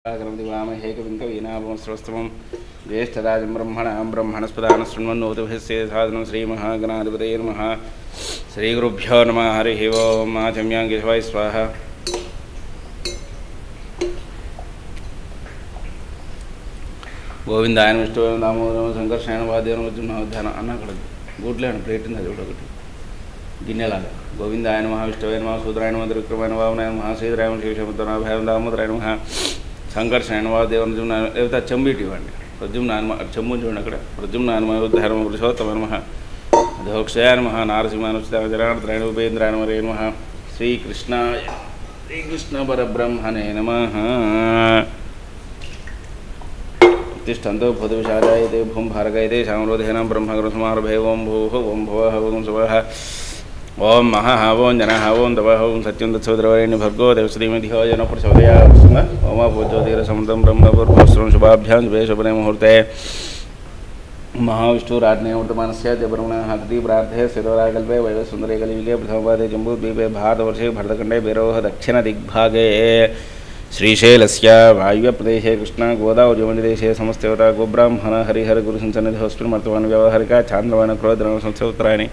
वामहे कविं कवीनाभमस्रवस्तमं ज्येष्ठराजं ब्रह्मणां ब्रह्मणस्पदानं शृण्वन्नोतिभिस्ते साधनं श्रीमहागणाधिपतये नमः। श्रीगुरुभ्यो नमः। हरिः ओम्। आचम्याङ्गिषवाय स्वाहा। గోవిందాయన విష్ణువేమ దామోదరం సంకర్షణ వాద్యం ధ్యానం అన్న అక్కడ గూట్లే ప్లేట్ ఉంది అది కూడా ఒకటి గిన్నెలాగా. గోవిందాయన మహా విష్ణువే నమః సూద్రాయ నమః త్రివిక్రమాయ వామనాయ నమః శ్రీధరాయ నమః శివశంకరాయ దామోదరాయ నమః సంకర్షణ వాద్యం లేకపోతే చెంబీటి ఇవ్వండి. ప్రద్యుమ్నాయన చెంబు చూడండి అక్కడ. ప్రద్యుమ్నాయన ఉద్ధారమ పురుషోత్తమ నమః అధోక్షయాయ నమః నారసింహానుచితాయ జనార్దనాయ ఉపేంద్రాయ నమః శ్రీకృష్ణాయ శ్రీకృష్ణ పరబ్రహ్మణే నమః. తిష్టంతో భూతవిశాలాయతే భూం భారగయతే శామరోధేనం బ్రహ్మగ్రహమారభే ఓం భూః ఓం భువః ఓం శువః ఓం మహః ఓం జనః ఓం తపః ఓం సత్యం తత్సవితుర్వరేణ్యం భర్గో దేవశ్రీమధియో జనః ప్రచోదయాత్. ఓమాపూజ్యోతిరసమృతం బ్రహ్మపూర్వస్రం శుభాభ్యాం శుభే శుభనే ముహూర్తే మహావిష్ణురాజ్ఞే వర్తమానస్య బ్రహ్మణः హతి ప్రార్థే శిరోరాకల్పే వైవస్సుందరే కలియుగే ప్రథమపాదే జంబూద్వీపే భారతవర్షే భరతఖण्डे बेरोः दक्षिणदिग्भागे श्रीशैलस्य वायव्यप्रदेशे कृष्णा गोदावरी यमुनादेशे समस्तयोता गोब्राह्मण हरिहर गुरुसंसन्निधिस्मिन् वर्तमान व्यवहारिका चान्द्रवान क्रोधन संवत्सराणि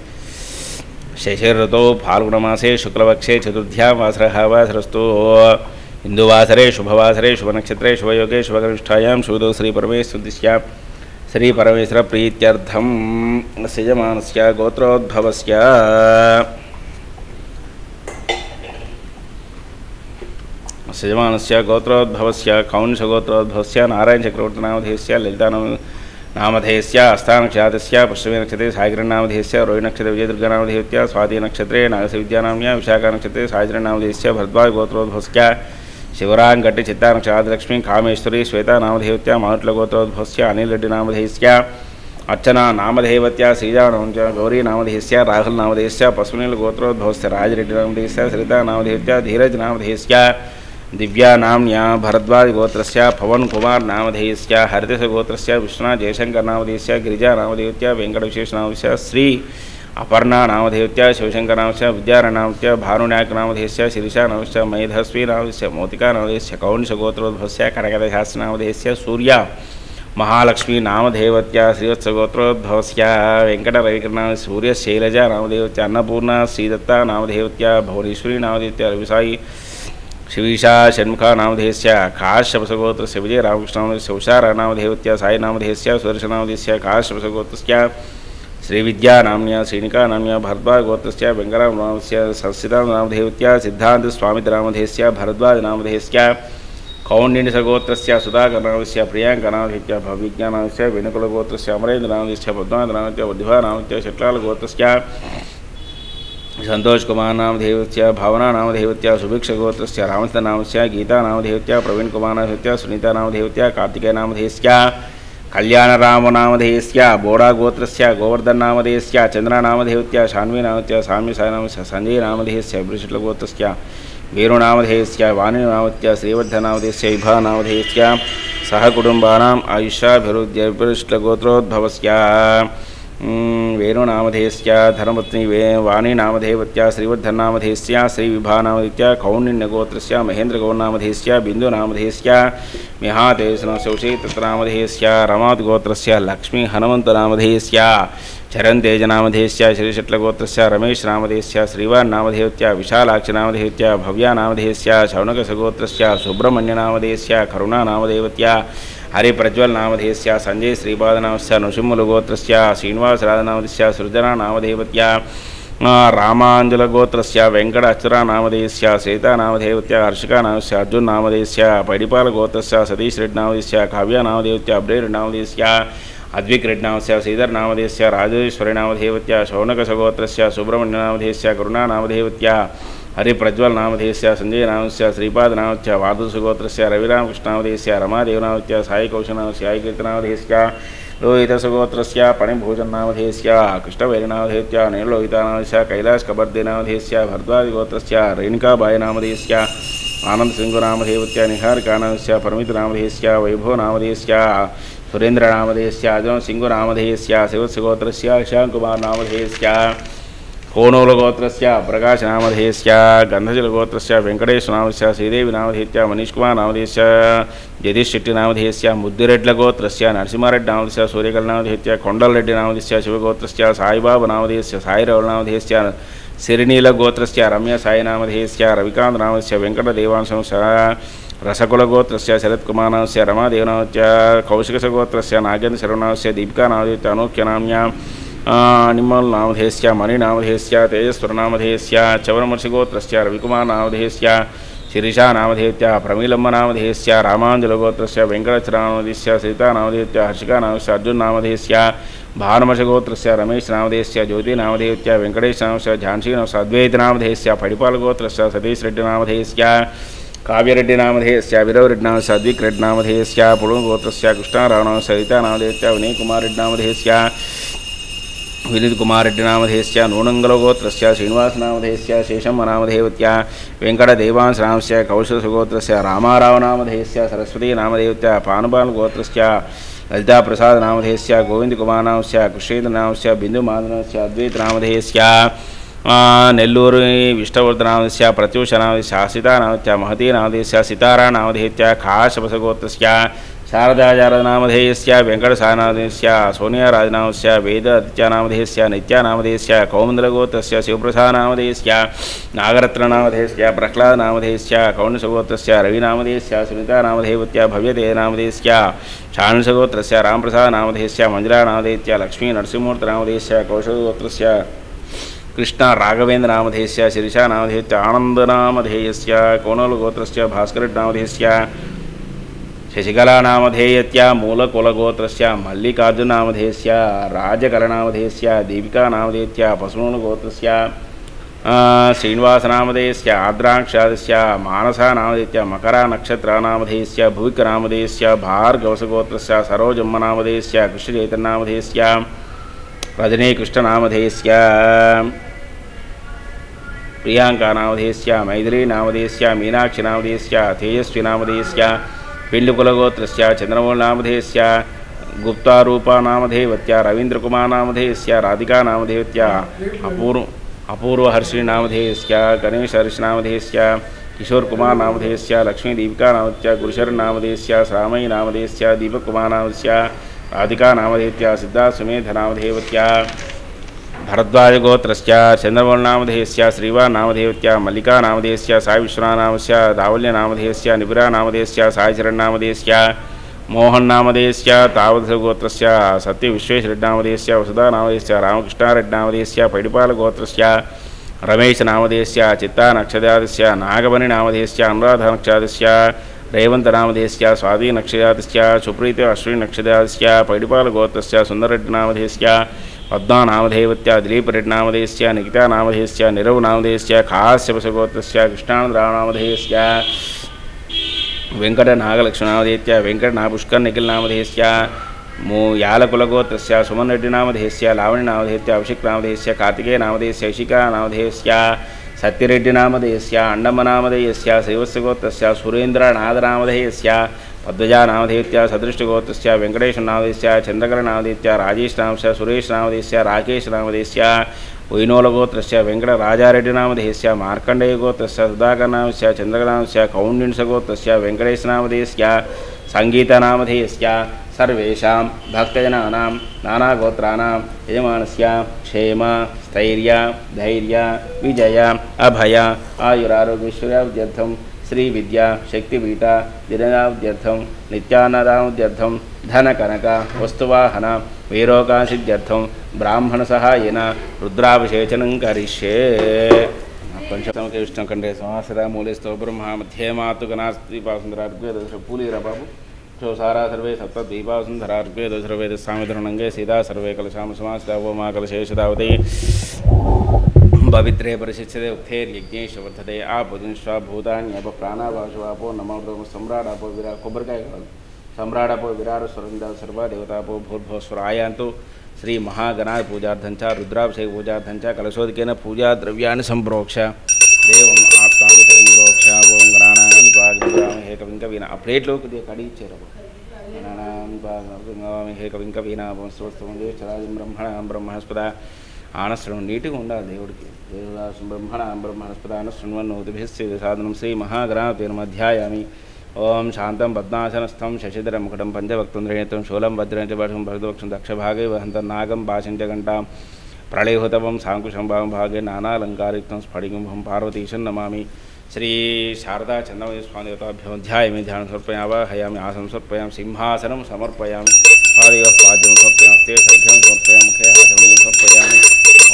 शशिरतो फाल्गुणमासे शुक्लपक्षे चतुर्थ्यां वासरः वासरस्तु हिन्दुवासरे शुभवासरे शुभनक्षत्रे शुभयोगे शुभकनिष्ठायां शुभदो श्रीपरमेश्वरस्यां श्रीपरमेश्वरप्रीत्यर्थं यजमानस्य गोत्रोद्भवस्य यजमानस्य गोत्रोद्भवस्य कौंसगोत्रोद्भवस्य नारायणचक्रवर्तिनामधेयस्य ललितानामधेयस्य हस्तानक्षातस्य पश्चिमे नक्षत्रे सायगिरिनामधेयस्य रोहिणक्षत्रे विजयदुर्गानामधेयस्य स्वातिनक्षत्रे नागसविद्यानाम्न्या विशाखानक्षत्रे सायगिरिनामधेयस्य भरद्वाजगोत्रोद्भवस्य शिवरांगट्टि चित्तानक्षादिलक्ष्मी कामेश्वरी श्वेतानामधेयस्य मारुट्लगोत्रोद्भवस्य अनिलरेड्डिनामधेयस्य अर्चना नामधेयवत्या श्रीजानवंश गौरीनामधेयस्य राहुलनामधेयस्य पशुनीलगोत्रोद्भवस्य राजरेड्डिनामधेयस्य सरितानामधेयस्य धीरजनामधेयस्य दिव्यानाम्न्या भरद्वाजगोत्रस्य पवनकुमार नामधेयस्य हरितसगोत्रस्य विश्वनाथ जयशंकर नामधेयस्य गिरिजानामधेयस्य वेंकटविशेषनामधेयस्य श्री अपर्णा नामधेयस्य शिवशंकरनामस्य विद्यारनामस्य भानुनायकनामधेयस्य शिरीषानामस्य मैधस्वीनामस्य मोतिकानामधेयस्य कौंसगोत्रोद्भवस्य कनकदशास्त्रनामधेयस्य सूर्या महालक्ष्मी नामधेयवत्या श्रीवत्सगोत्रोद्भवस्य वेंकटरविकरनामस्य सूर्यशैलजा नामधेयवत्या अन्नपूर्णा श्रीदत्ता नामधेयवत्या भुवनेश्वरी नामधेयवत्या रविसाई शिवीषा षण्मुखा नामधेयस्य काश्यपसगोत्रस्य विजयरामकृष्णनामधेयस्य उषारानामधेयवत्या साईनामधेयस्य सुदर्शनामधेयस्य काश्यपसगोत्रस्य श्रीविद्यानाम्न्या श्रीनिकानाम्न्या भरद्वाजगोत्रस्य वेङ्कटरामनामस्य संस्थितानामधेयवत्या सिद्धान्तस्वामिनामधेयस्य भरद्वाजनामधेयस्य कौण्डिन्यसगोत्रस्य सुधाकरनामस्य प्रियाङ्कनामधेयस्य भविज्ञानामस्य वेणुकुलगोत्रस्य अमरेन्द्रनामधेयस्य पद्मानामस्य वध्वानामस्य शट्लालगोत्रस्य संतोष कुमार नामधेयस्य भावना नामधेयस्य सुभिक्षगोत्रस्य रामचन्द्रनामस्य गीता नामधेयस्य प्रवीण कुमार नामधेयस्य सुनीता नामधेयस्य कार्तिकेय नामधेयस्य कल्याणराम नामधेयस्य बोड़ा गोत्रस्य गोवर्धन नामधेयस्य चंद्रा नामधेयस्य शान्वी नामधेयस्य साम्य साई नामस्य संजय नामधेयस्य वृषलगोत्रस्य वीरुनामधेयस्य वाणिनामधेयस्य श्रीवर्धनामधेयस्य विभानामधेयस्य सह कुटुंबानाम् आयुष्याभिवृद्ध्यभिष्टगोत्रोद्भवस्य वेणुनामधेयस्य धर्मपत्नी वाणीनामधेयवत्या श्रीवर्धननामधेयस्य श्रीविभानामधेयस्य कौण्डिन्यगोत्रस्य महेन्द्रगौरनामधेयस्य बिन्दुनामधेयस्य मिहातेजनशौषे तत्रनामधेयस्य रमाद्गोत्रस्य लक्ष्मी हनुमन्तनामधेयस्य चरन्तेजनामधेयस्य श्रीशट्लगोत्रस्य रमेशनामधेयस्य श्रीवान्नामधेयवत्या विशालाक्षनामधेयवत्या भव्यानामधेयस्य शौनकसगोत्रस्य सुब्रह्मण्यनामधेयस्य करुणानामधेयवत्या हरिप्रज्वलनामधेयस्य संजय श्रीपादनामस्य नृसिंहलगोत्रस्य श्रीनिवासराजनामधेयस्य सृजनानामधेयवत्या रामाञ्जलगोत्रस्य वेङ्कट अच्युतनामधेयस्य श्वेतानामधेयवत्या हर्षिकानामस्य अर्जुननामधेयस्य पैडिपालगोत्रस्य सतीशरेड्डिनामधेयस्य काव्यानामधेयवत्या अब्रेरेड्डिनामधेयस्य अद्विकरेड्डिनामस्य श्रीधरनामधेयस्य राजेश्वरीनामधेयवत्या शौनकसगोत्रस्य सुब्रह्मण्यनामधेयस्य करुणानामधेयवत्या हरिप्रज्वलनामधेयस्य संजयनामस्य श्रीपादनामस्य वादुसुगोत्रस्य रविरामकृष्णामधेयस्य रमादेवनामस्य साईकौशनामस्य साईकीर्तनामधेयस्य लोहितसुगोत्रस्य पणिभूषणनामधेयस्य कृष्णवैरनामधेयस्य नीललोहितानामस्य कैलासकबर्देनामधेयस्य भरद्वाजगोत्रस्य रेणुकाबायनामधेयस्य आनन्दसिंहनामधेयवत्या निहारिकानामस्य परमितनामधेयस्य वैभवनामधेयस्य सुरेन्द्रनामधेयस्य अजनसिंहनामधेयस्य शिवत्सगोत्रस्य शाङ्कुमारनामधेयस्य कोणोलगोत्रस्य प्रकाशनामधेयस्य गन्धजलगोत्रस्य वेङ्कटेशनामस्य श्रीदेवीनामधेयस्य मनीष्कुमारनामधेयस्य जगदीशशेट्टिनामधेयस्य मुद्दिरेड्लगोत्रस्य नरसिंहारेड्डिनामधेयस्य सूर्यकलनामधेयस्य कोण्डलरेड्डिनामधेयस्य शिवगोत्रस्य साईबाबनामधेयस्य साईरावनामधेयस्य सिरिनीलगोत्रस्य रम्यसाईनामधेयस्य रविकान्तनामधेयस्य वेङ्कटदेवांशंस्य रसकुलगोत्रस्य शरत्कुमारनामस्य रमादेवनामस्य कौशिकसगोत्रस्य नागेन्द्रशर्वनामस्य दीपिकानामधेयस्य अनूख्यनाम्या निम्मलनामधेयस्य मणिनामधेयस्य तेजस्वरनामधेयस्य चवरमर्षिगोत्रस्य रविकुमारनामधेयस्य शिरीषानामधेयस्य प्रमीलम्बनामधेयस्य रामाञ्जलगोत्रस्य वेङ्कटचरनामधेयस्य सीतानामधेयस्य हर्षिकानामस्य अर्जुननामधेयस्य भानुमर्षगोत्रस्य रमेशनामधेयस्य ज्योतिनामधेयस्य वेङ्कटेशनामस्य झान्सीनामस्य अद्वैतनामधेयस्य पडिपालगोत्रस्य सतीशरेड्डिनामधेयस्य काव्यरेड्डिनामधेयस्य विरवरेड्डिनामस्य अद्विकरेड्डिनामधेयस्य पुळुगोत्रस्य कृष्णारावनामस्य सरितानामधेयस्य विनयकुमाररेड्डिनामधेयस्य विनीतकुमाररेड्डिनामधेयस्य नूनङ्गलगोत्रस्य श्रीनिवासनामधेयस्य शेषम्मनामधेयवत्या वेङ्कटदेवांशनामस्य कौशलसुगोत्रस्य रामारावनामधेयस्य सरस्वतीनामधेयवत्या पानुपालगोत्रस्य ललिताप्रसादनामधेयस्य गोविन्दकुमारनामस्य कृष्णेन्द्रनामस्य बिन्दुमाधवनामस्य अद्वैतनामधेयस्य नेल्लूरु विष्णुवर्धनामधेयस्य प्रत्यूषनामधेयस्य आसितानामधेयस्य महतीनामधेयस्य सितारानामधेयस्य काशपसगोत्रस्य शारदाचार्यनामधेयस्य वेङ्कटसानामधेयस्य सोनियाराजनामस्य वेदादित्यानामधेयस्य नित्यानामधेयस्य कौमुदलगोत्रस्य शिवप्रसादनामधेयस्य नागरत्ननामधेयस्य प्रह्लादनामधेयस्य कौण्डसगोत्रस्य रविनामधेयस्य सुनीतानामधेयवत्या भव्यतेनामधेयस्य शाणसगोत्रस्य रामप्रसादनामधेयस्य मञ्जुलानामधेयस्य लक्ष्मीनरसिंहमूर्तिनामधेयस्य कौशलगोत्रस्य कृष्ण राघवेन्द्रनामधेयस्य शिरीषानामधेयस्य आनन्दनामधेयस्य कोणलगोत्रस्य भास्करनामधेयस्य शशिकलानामधेयस्य मूलकुलगोत्रस्य मल्लिकार्जुननामधेयस्य राजकलनामधेयस्य दीपिकानामधेयस्य पशुनगोत्रस्य श्रीनिवासनामधेयस्य आद्राक्षादस्य मानसानामधेयस्य मकरनक्षत्रनामधेयस्य भुविकनामधेयस्य भार्गवसगोत्रस्य सरोजम्मनामधेयस्य कृष्णचैतन्यनामधेयस्य रजनीकृष्णनामधेयस्य प्रियांकानामधेयस्य मैथिलीनामधेयस्य मीनाक्षीनामधेयस्य तेजस्वीनामधेयस्य पिण्डुकुलगोत्रस्य चन्द्रमौळिनामधेयस्य गुप्तारूपानामधेयवत्या रवीन्द्रकुमारनामधेयस्य राधिकानामधेयवत्या अपूर्वहर्षिनामधेयस्य गणेशहर्षिनामधेयस्य किशोरकुमारनामधेयस्य लक्ष्मीदीपिकानामधेयस्य गुरुशरनामधेयस्य श्रामयीनामधेयस्य दीपकुमारनामधेयस्य राधिकानामधेयस्य सिद्धार्थसुमेधनामधेयवत्या भरद्वाजगोत्रस्य चन्द्रमौळिनामधेयस्य श्रीवान्नामधेयवत्या मल्लिकानामधेयस्य साईविश्वनाथनामस्य दावल्यनामधेयस्य निबिरानामधेयस्य साईचरणनामधेयस्य मोहननामधेयस्य तावदसगोत्रस्य सत्यविश्वेश्वरनामधेयस्य वसुधानामधेयस्य रामकृष्णारेड्डिनामधेयस्य पैडिपालगोत्रस्य रमेशनामधेयस्य चित्तानक्षदादस्य नागमणिनामधेयस्य अनुराधनक्षदादस्य रेवन्तनामधेयस्य स्वातिनक्षदादस्य सुप्रीति अश्विनक्षदादस्य पैडिपालगोत्रस्य सुन्दररेड्डिनामधेयस्य पद्मानामधेयवत्या दिलीपरेड्डिनामधेयस्य निकितानामधेयस्य निरवनामधेयस्य काश्यपसगोत्रस्य कृष्णानन्दरावनामधेयस्य वेङ्कटनागलक्ष्मणामधेयस्य वेङ्कटनागपुष्करनिखिलनामधेयस्य यालकुलगोत्रस्य सुमनरेड्डिनामधेयस्य लावण्यनामधेयस्य अभिषेकनामधेयस्य कार्तिकेयनामधेयस्य इशिकानामधेयस्य सत्यरेड्डिनामधेयस्य अण्डमनामधेयस्य शैवस्यगोत्रस्य सुरेन्द्रनाथनामधेयस्य पद्मजानामधेयस्य सदृष्टिगोत्रस्य वेङ्कटेशनामधेयस्य चन्द्रकरनामधेयस्य राजेशनामस्य सुरेशनामधेयस्य राकेशनामधेयस्य वैनोलगोत्रस्य वेङ्कटराजारेड्डिनामधेयस्य मार्कण्डेयगोत्रस्य सुधाकरनामस्य चन्द्रकरनामस्य कौण्डिन्यगोत्रस्य वेङ्कटेशनामधेयस्य सङ्गीतनामधेयस्य सर्वेषां भक्तजनानां नानागोत्राणां यजमानस्य क्षेम स्थैर्य धैर्य विजय अभय आयुरारोग्यैश्वर्यावद्यर्थं श्रीविद्या शक्तिपीठ दिनदावद्यर्थं नित्यान्नदावद्यर्थं धनकनक वस्तुवाहन वीरोकासिद्ध्यर्थं ब्राह्मणसहायेन रुद्राभिषेचनं करिष्ये। पंचमके विष्णुखण्डे समासदा मूलेस्तो ब्रह्मा मध्ये मातुगनास्तिपासुन्दरार्गवेदपूलीरबाबु सारा सर्वे सप्तद्वीपासुन्दरार्गवेद सर्वेद सामिधरणंगे सीता सर्वे कलशाम समासदा वो मा कलशेषदावते पवित्रे परिशिष्यते उक्थेर्यज्ञेश वर्धते आपुजिन्श्वा भूतान्यप प्राणावाशुवापो नमो सम्राडापो विरा कोबरकाय सम्राडापो विराट स्वरंदा सर्वा देवतापो भूर्भुवस्वरायांतु श्री महागणाध पूजार्थंच रुद्राभिषेक पूजार्थंच कलशोदकेन पूजा द्रव्याणि संप्रोक्ष देवम् आप्तानि संप्रोक्ष ओं गणानां हे कविं कवीना आ प्लेట్లో కొద్దిగా కడి ఇచ్చారు హే కవిం కవీనా వంశవస్తవం బ్రహ్మణస్పద ఆనశ్రవణం నీటిగా ఉండాలి దేవుడికి దేవదాసు బ్రహ్మణస్పద ఆనశ్రవణోతిభిస్య సాధనం శ్రీ మహాగణాపతిర్మధ్యాయామి ओं शांतं पद्मासनस्थं शशिधरं मुकुटं पंचवक्त्रं त्रिनेत्रं शूलं वज्रं च भर्गं भरद्वक्षं दक्षभागे वहन्तं नागं पाशं च घण्टां प्रलयहुतवं साङ्कुशं भागे नानालङ्कारयुक्तं स्फटिकं पार्वतीशं नमामि। श्री शारदा चन्द्रमौळि स्वामी देवताभ्यो ध्यायामि ध्यानं समर्पयामि आवाहयामि आसनं समर्पयामि सिंहासनं समर्पयामि पादयोः पाद्यं समर्पयामि हस्ते सभ्यं समर्पयामि मुखे आचमनीं समर्पयामि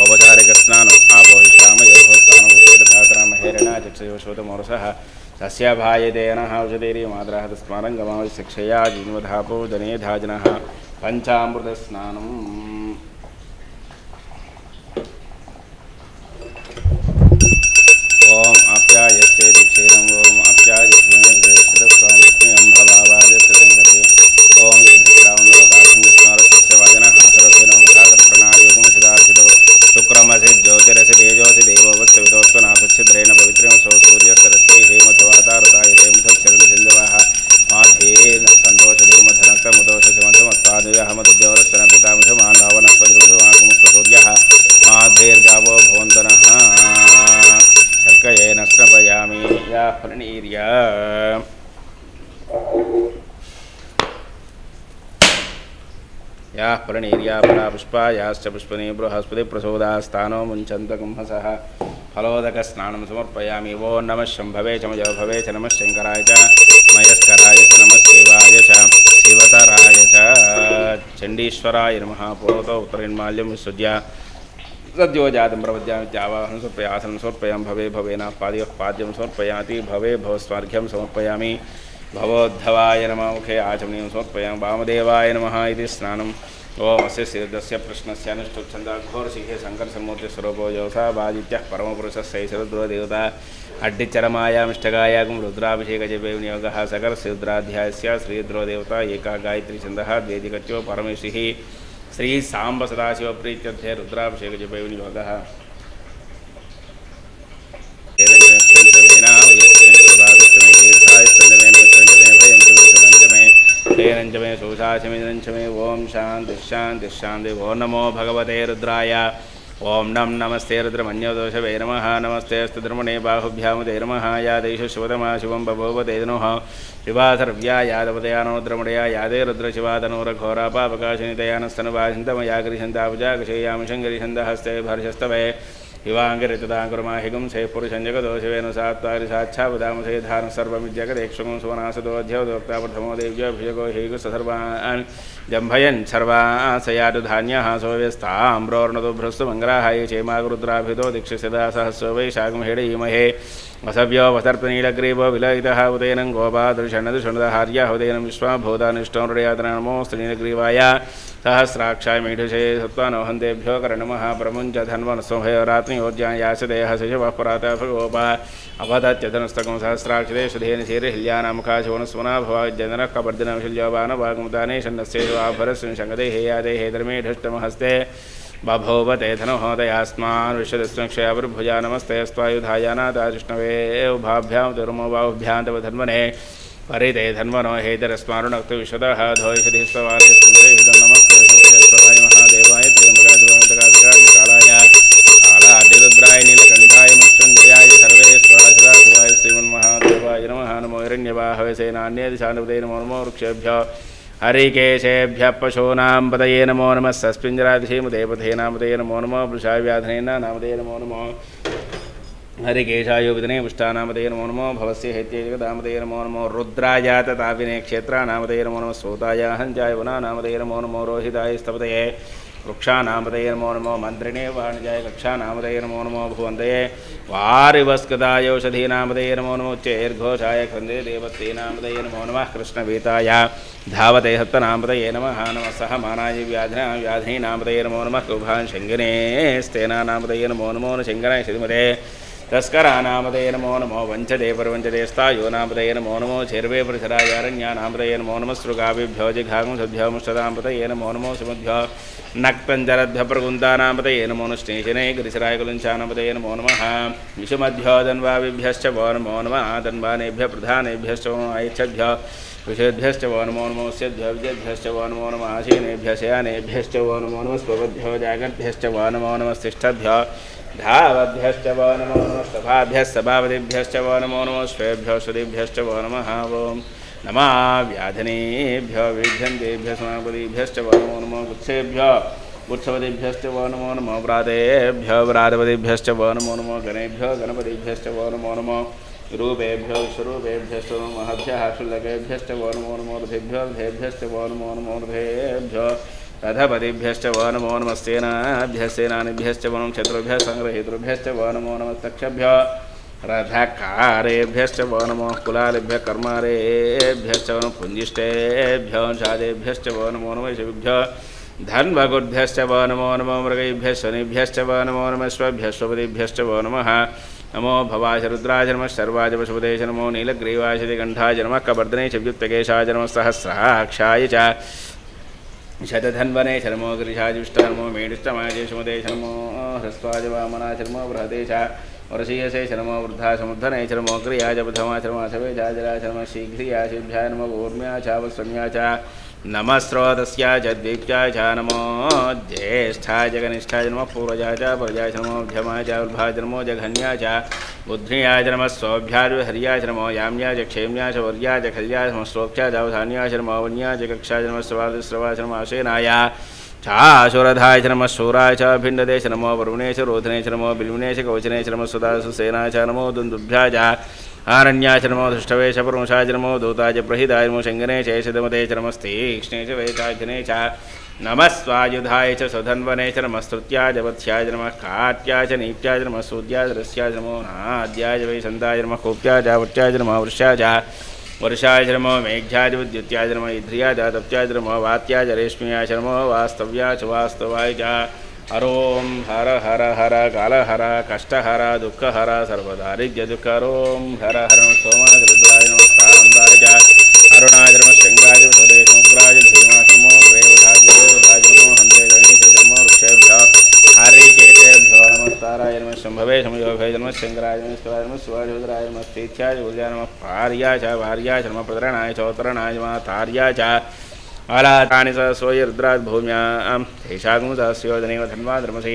औपचारिकस्नानम् आपोहिष्ठामयोः हेरणा चक्षुषोतमोरसः सस्याभायतेनः औषधेर्यमाद्राः तस्मारङ्गमावि शिक्षया जीवधापो जनेधा जनः पञ्चामृतस्नानम्। ओम आप्यायस्ते दीक्षेदम् ओम आप्यायस्ते भवावाजस्य संगते ओम श्रावणो दार्शनिकस्मारस्य वाजनः सरस्वती नमोकाकर्प्रणायोगं सिद्धार्थितो शुक्रमसि ज्योतिरसि तेजोसि देवोऽवस्य विदोत्पनाथच्छिद्रेण पवित्रेण सूर्यः हेमध्वातारतायते मुखश्चरन्सिन्धवः माधेन सन्तोषधीमधनक्तमुदोषमधुमत्तादिहमदुज्जवरस्सन पितामधुमान्धावनस्पतिर्मधुमाकुमुस्तसूर्यः माधेर्गावो भवन्तनः शर्कयेन स्नपयामि या फलनीर्य या फलनीर्या फलापुष्पा याश्च पुष्पने बृहस्पति प्रसोदास्तानो मुञ्चन्तकुंहसः फलोदकस्नानं समर्पयामि। वो नमः शम्भवे च मयो भवे च नमः शङ्कराय च मयस्कराय च नमः शिवाय च शिवतराय च चण्डीश्वराय नमः। पुरोतो उत्तरेन्माल्यं विसृज्य सद्यो जातं प्रपद्यामि चावाहनं समर्पयामि आसनं समर्पयामि भवे भवेन पादयोः पाद्यं समर्पयामि भवे भवस्वार्घ्यं समर्पयामि भवोद्धवाय नमः मुखे आचमनीयं समर्पयामि वामदेवाय नमः इति स्नानम्। ओम अस्य सिद्धस्य प्रश्नस्य अनुष्ठुच्छन्दाघोरशिखे शङ्करसन्मूर्तिस्वरूपो योसा बादित्यः परमपुरुषस्यैश्वरद्रुवदेवता अड्डिचरमायामिष्टगायागुं रुद्राभिषेकजपे विनियोगः सकलस्य रुद्राध्यायस्य श्रीरुद्रदेवता एका गायत्री छन्दः द्वेदिकच्यो परमेशिः श्री सांब सदाशिवप्रीत्यर्थे रुद्राभिषेकजपे विनियोगः। हेरंजमे सोषाचमे ओं शांति शांति शांति। ओं नमो भगवते रुद्राय ओं नमस्ते रुद्रमन्योदोषवे नमः नमस्ते अस्तु धर्मणे बाहुभ्यामुदे नमः या देशु शिवतमा शिवं बभूवते नोः शिवा सर्व्या यादवदयानो द्रमणया यादे रुद्रशिवादनोरघोरा पापकाशिनितयानस्तनुवासिन्तमया गृहन्तावजागशेयामि शङ्करिषन्दहस्ते भर्षस्तवे युवांगरितदांगुरमाहिगुं से पुरुषंजगदोषवेनु सात्वारि साक्षावदामसे धारण सर्वमिद्यगदेक्षुं सुवनासदोऽध्यवदोक्ता प्रथमो देव्योऽभिषेको हेगु सर्वान् जम्भयन् सर्वासयातु धान्यः सोऽव्यस्ताम्रोर्णतो भ्रस्तु मङ्गलाहाय चेमागुरुद्राभितो दीक्षिसदा सहस्रो वै शाकं हेडयीमहे वसव्यो वसर्पनीलग्रीवो विलयितः उदयनं गोपादृषणदुषणदहार्यः उदयनं विश्वाभूतानिष्टोनृयातनमोऽस्त्रीनीलग्रीवाय सहस्राक्षाय मीढुषे सत्त्वानोहन्तेभ्यो करणमः प्रमुञ्च धन्वनसोभयोरात्मयोज्यायासदेह शिशवः परातः भगोपा अवदत्यतनस्तकं सहस्राक्षते सुधेन शीर्हिल्यानामुखाशिवनस्वना भवाज्जनः कपर्दिनशिल्योबानवाग्मुदाने षण्णस्येवाभरस्मिन् शङ्गदे हेयादे हेदर्मे ढष्टमहस्ते बभोवते धनहोदयास्मान् विश्वदस्मक्षयाभिर्भुजा नमस्ते स्वायुधायानादाजिष्णवे उभाभ्यां दुर्मो बाहुभ्यां तव धन्वने परिते धन्वनो हेतरस्मारुणक्तु विशदः धोषधि स्वादे सुन्दरेहितं नमस्ते संस्कृतस्वाय महादेवाय त्र्यम्बकाय कालाढ्यरुद्राय नीलकण्ठाय मृत्युञ्जयाय सर्वेश्वराय शिवाय श्रीमन्महादेवाय नमः नमो हिरण्यवाहवे सेनान्यदिशानुपदे नमो नमो वृक्षेभ्यो हरिकेशेभ्यः पशूनां पतये नमो नमः सस्मिञ्जरादिशेमुदेवते नामते नमो नमो वृषाव्याधनेन नामते नमो नमो हरिकेशायोविदने पुष्टानामते नमो नमो भवस्य हैत्येकदामते नमो नमो रुद्राय तथाविने क्षेत्रानामते नमो नमः सोताय हंजाय वनानामते नमो नमो रोहिताय स्तपतये वृक्षानामतये नमो नमो मन्त्रिणे वाणिजाय कक्षानामतये नमो नमो भुवन्तये वारिवस्कृताय औषधीनामतये नमो नमो चैर्घोषाय खन्दे देवतेनामतये नमो नमः कृष्णवीताय धावते हस्तनामतये नमः नमः सहमानाय व्याधिनामतये नमो नमः कुभान् शङ्गिने स्तेनानामतये नमो नमो शङ्कराय श्रीमते तस्करानामतये नमो नमो वञ्चते परवञ्चते स्थायो नामतये नमो नमो चेर्वे परिसरायारण्यानामतये नमो नमः सृगाभिभ्यो जिघागुंसभ्यो मुष्टदामतये नमो नमो सुमभ्यो नक्तञ्जरद्भ्य प्रकुन्दानामतये नमो नष्टेशने गिरिशरायकुलञ्चानामतये नमो नमः विषुमभ्यो दन्वाभिभ्यश्च वो नमो नमः दन्वानेभ्यः प्रधानेभ्यश्च वो ऐच्छभ्यो विषेभ्यश्च वो नमो नमो स्यद्भ्यो विजयभ्यश्च वो नमो नमः आसीनेभ्यः शयानेभ्यश्च वो नमो नमः स्वभ्यो जागद्भ्यश्च वो नमो नमः तिष्ठभ्यो धावद्भ्यश्च वो नमो नमः सभाभ्यः सभापतिभ्यश्च वो नमो नमः स्वेभ्यो श्रुतिभ्यश्च वो नमः ओं नमः व्याधिनेभ्यो विध्यन्तेभ्यः समापतिभ्यश्च वो नमो नमः गुच्छेभ्यो गुच्छपतिभ्यश्च वो नमो नमः व्रातेभ्यो व्रातपतिभ्यश्च वो नमो नमः गणेभ्यो गणपतिभ्यश्च वो नमो नमः रूपेभ्यो विश्वरूपेभ्यश्च वो महभ्यः शुल्लकेभ्यश्च वो नमो नमो रथेभ्यो रथेभ्यश्च वो नमो नमो रथेभ्यो रथपतिभ्यश्च वो नमो नमः सेनाभ्यः सेनानिभ्यश्च वो नमः क्षत्रुभ्यः संग्रहीतृभ्यश्च वो नमो नमः तक्षभ्यो रथकारेभ्यश्च वो नमो कुलालेभ्यः कर्मारेभ्यश्च वो नमः पुञ्जिष्टेभ्यो छादेभ्यश्च वो नमो नमः शिवभ्यो धन्वगुद्भ्यश्च वो नमो नमो मृगेभ्यः शनिभ्यश्च वो नमो नमः स्वभ्यः स्वपतिभ्यश्च वो नमः नमो भवाय रुद्राय नमः शर्वाय पशुपते नमो नीलग्रीवाय कंठाय नमः कवर्धने च व्युत्तकेशाय नमः सहस्राक्षाय च शतधन्वने च नमो गिरिशाय नमो मेढुष्टमाय सुमते नमो ह्रस्वाय वामनाय नमो बृहते च वर्षीयसे च नमो वृद्धा समुद्धने च नमो क्रियाय बुधमा च नमो शवेजाय च नमः शीघ्रियाय शिभ्याय नमो ऊर्म्याय च वस्वम्याय च नमः स्रोतस्याय च द्वीप्याय च नमो ज्येष्ठाय च कनिष्ठाय नमः पूर्वजाय च परजाय च नमो मध्यमाय च उल्भाय च नमो जघन्याय च बुद्ध्याय च नमः सौभ्याय हर्याय च नमो याम्याय च क्षेम्याय च वर्याय च खल्याय च नमः श्लोक्याय च अवधान्याय च नमो वन्याय च कक्षाय च नमः स्वादिश्रवाय च नमः आसेनाय चाशुरधाय च नमः शूराय च भिण्डदे च नमो वरुणे च रोधने च नमो बिल्विने च कवचने च नमः सुदासुसेनाय च नमो दुन्दुभ्याय च आरण्याय च नमो धृष्टवे च पुरुषाय च नमो दूताय च प्रहिताय नमो शङ्गने च शतमते च नमस्तीक्ष्णे च वेताजने च नमः स्वायुधाय च सुधन्वने च नमः स्तुत्याय च वत्स्याय च नमः काट्याय च नीत्याय च नमः सूद्याय च रस्याय च नमो नाद्याय च वैसन्ताय च नमः कोप्याय च वट्याय च नमः वृष्याय च वर्षाय च नमो मेघ्याय च विद्युत्याय च नमः इन्द्रियाय च तप्त्याय च नमो वात्याय च रेश्म्याय च नमो वास्तव्याय च वास्तवाय च हरों हर हर हर कालहर कष्टहर दुःखहर सर्वदारिद्र्यदुःखरों हर हर सोमाय रुद्राय नमस्ताय च अरुणाय नमः शङ्गाय सुदेशमुग्राय धीमाश्रमो देवधाय नमो हन्ते गणेश नमो वृक्षेभ्यो हरिकेशेभ्यो नमस्ताराय नमः शम्भवे शमयोभे नमः शङ्कराय नमः शिवाय नमः शिवाय नमः तीर्थ्याय ऊर्जाय नमः पार्याय च भार्याय च नमः प्रतरणाय च उत्तरणाय नमः तार्याय च आलातानि स सोय रुद्रात् भूम्यां तेषागुमुदास्योदनेव धन्वाधर्मसि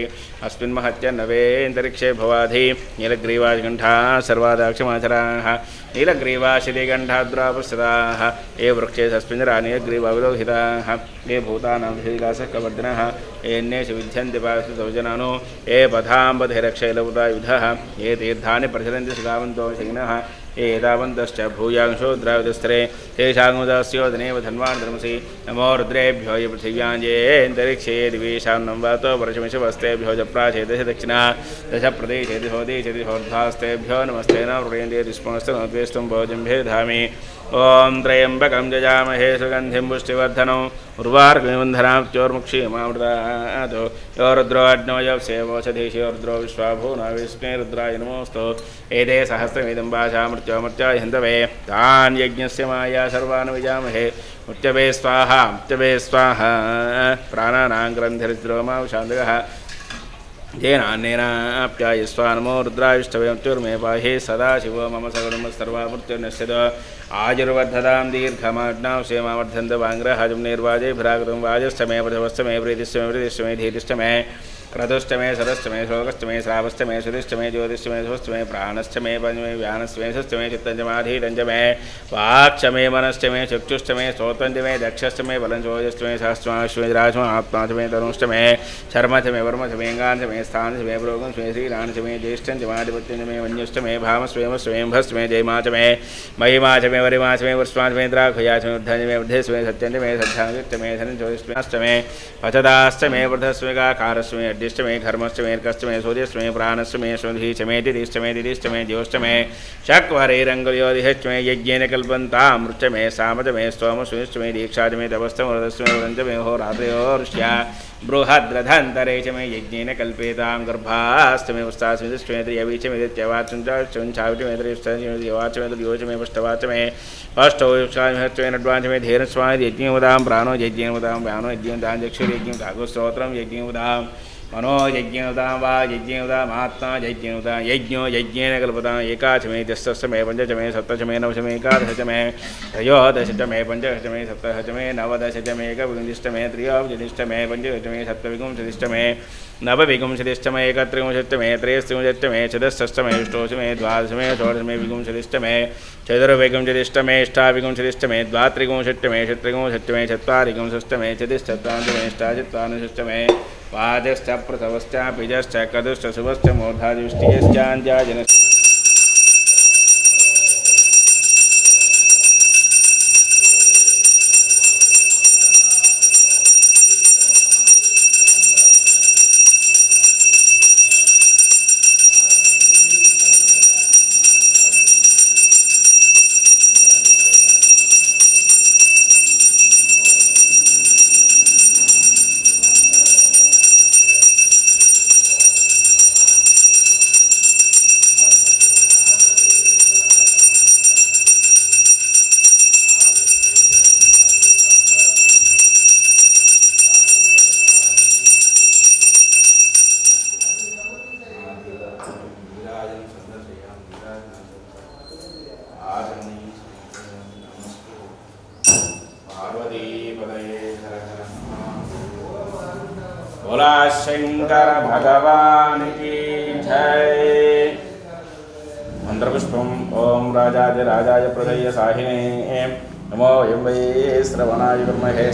अस्मिन् महत्यन्नवेऽन्तरिक्षे भवाधि नीलग्रीवाजकण्ठा सर्वादाक्षमाचराः नीलग्रीवाशितिकण्ठाद्रापश्चिताः ये वृक्षे तस्मिन् नीलग्रीवाविलोहिताः ये भूतानां विलासः कवर्धिनः येन्येषु विद्यन्ते पास्तुतौजनानो ये पथाम्बधिरक्षैलपुता युधः ये तीर्थानि प्रचलन्ति शिलावन्तो शिग्नः एतावन्तश्च भूयांशो द्रावितस्त्रे तेषागुमुदास्योदनेव धन्वाधर्मसि नमो रुद्रेभ्यो ये पृथिव्याञ्जेऽन्तरिक्षे दिवेशां वातो वर्षमिषवस्तेभ्यो च प्राचेदश दक्षिणा दश प्रदेशेति होदेशेति होर्धास्तेभ्यो नमस्ते न वृणेन्द्रिय दुष्पणस्तु नद्वेष्टुं भोजम्भे धामि ओं त्र्यंबकं यजामहे सुगंधिं पुष्टिवर्धनम् उर्वारुकनिबन्धनाप्त्योर्मुक्षीयमामृतात् यो रुद्रो अग्नौ यवसेवोषधीशो रुद्रो विश्वाभो न विष्णे रुद्राय नमोऽस्तु एते सहस्रमिदं भाषामृत्योमर्त्याय हन्तवे तान् यज्ञस्य माया सर्वान् विजामहे मृत्यवे स्वाहा प्राणानां ग्रन्थिर्द्रोमा शान्तकः येनान्येनाप्यायस्वा नमो रुद्राविष्टवे मृत्युर्मे पाहि सदा शिवो मम सगुणं सर्वामृत्युर्नश्यत आयुर्वर्धतां दीर्घमाग्नां क्षेमावर्धन्त वाङ्ग्रहाजं निर्वाजे भ्राकृतं वाजश्चमे प्रथमश्चमे प्रीतिश्चमे धीतिश्चमे क्रतुश्चमे शरश्चमे शोकश्चमे श्रावश्चमे सुधिश्चमे ज्योतिश्चमे स्वश्चमे प्राणश्चमे पंचमे व्यानश्चमे षष्ठमे चित्तञ्चमाधीरञ्चमे वाक्चमे मनश्चमे चक्षुश्चमे श्रोतञ्चमे दक्षश्चमे बलञ्चोजश्चमे सहस्रमाश्चमे राजमे आत्माचमे तनुश्चमे शर्मचमे वर्मचमेङ्गाञ्चमे स्थानचमे प्रोगंचमे श्रीराणचमे ज्येष्ठञ्चमाधिपत्यञ्चमे वन्यश्चमे भामस्वेमश्चमे भस्मे जयमाचमे महिमाचमे वरिमाचमे वर्ष्माचमे द्राक्षयाचमे वृद्धञ्चमे वृद्धेश्वमे सत्यञ्चमे सत्याङ्गश्चमे धनञ्चोजश्चमे पचदाश्चमे वृद्धस्मे गाकारश्चमे अड्डिष्टमे घर्मश्चमे अर्कश्चमे सूर्यश्चमे प्राणश्चमे स्वधीश्चमे दिदिश्चमे दिदिश्चमे ज्योश्चमे शक्वरेरङ्गुल्योदिहश्चमे यज्ञेन कल्पन्तामृच्चमे सामचमे स्तोमश्चमे दीक्षाचमे तपस्तमोदश्चमे वरञ्चमे होरात्रयोर्ष्या बृहद्रथन्तरेचमे यज्ञेन कल्पेतां गर्भाश्चमे वस्तास्मिदश्चमे त्रियवीचमे दित्यवाचुञ्चाविचमे त्रियवाचमे त्रियोचमे पष्टवाचमे अष्टोयुक्षाचमे नड्वाचमे धीरस्वामि यज्ञोदां प्राणो यज्ञोदां व्यानो यज्ञोदां चक्षुर्यज्ञोदागोस्त्रोत्रं यज्ञोदां मनो यज्ञोदां वा यज्ञोदामात्मा यज्ञोदां यज्ञो यज्ञेन कल्पतां एकाचमे दशमे पंचचमे सप्तचमे नवचमे एकादशचमे त्रयोदशचमे पंचदशचमे सप्तदशचमे नवदशचमे एकविंशतिष्टमे त्रयोविंशतिष्टमे पंचदशचमे सप्तविंशतिष्टमे नवविंशतिष्टमे एकत्रिंशतिष्टमे त्रयस्त्रिंशतिष्टमे चतुष्षष्टमे अष्टोषमे द्वादशमे षोडशमे विंशतिष्टमे चतुर्विंशतिष्टमे अष्टाविंशतिष्टमे द्वात्रिंशतिष्टमे षट्त्रिंशतिष्टमे चत्वारिंशतिष्टमे चतुश्चत्वारिंशतिष्टमे अष्टाचत्वारिंशतिष्टमे वाजश्च प्रथवश्च पिजश्च कदुश्च शुभश्च मूर्धादिष्टियश्चाञ्जाजनश्च बोला शंकर भगवान की जय। मंत्रपुष्पम ओम राजाय राजाय प्रदय साहिने नमो यं वै श्रवणाय विद्महे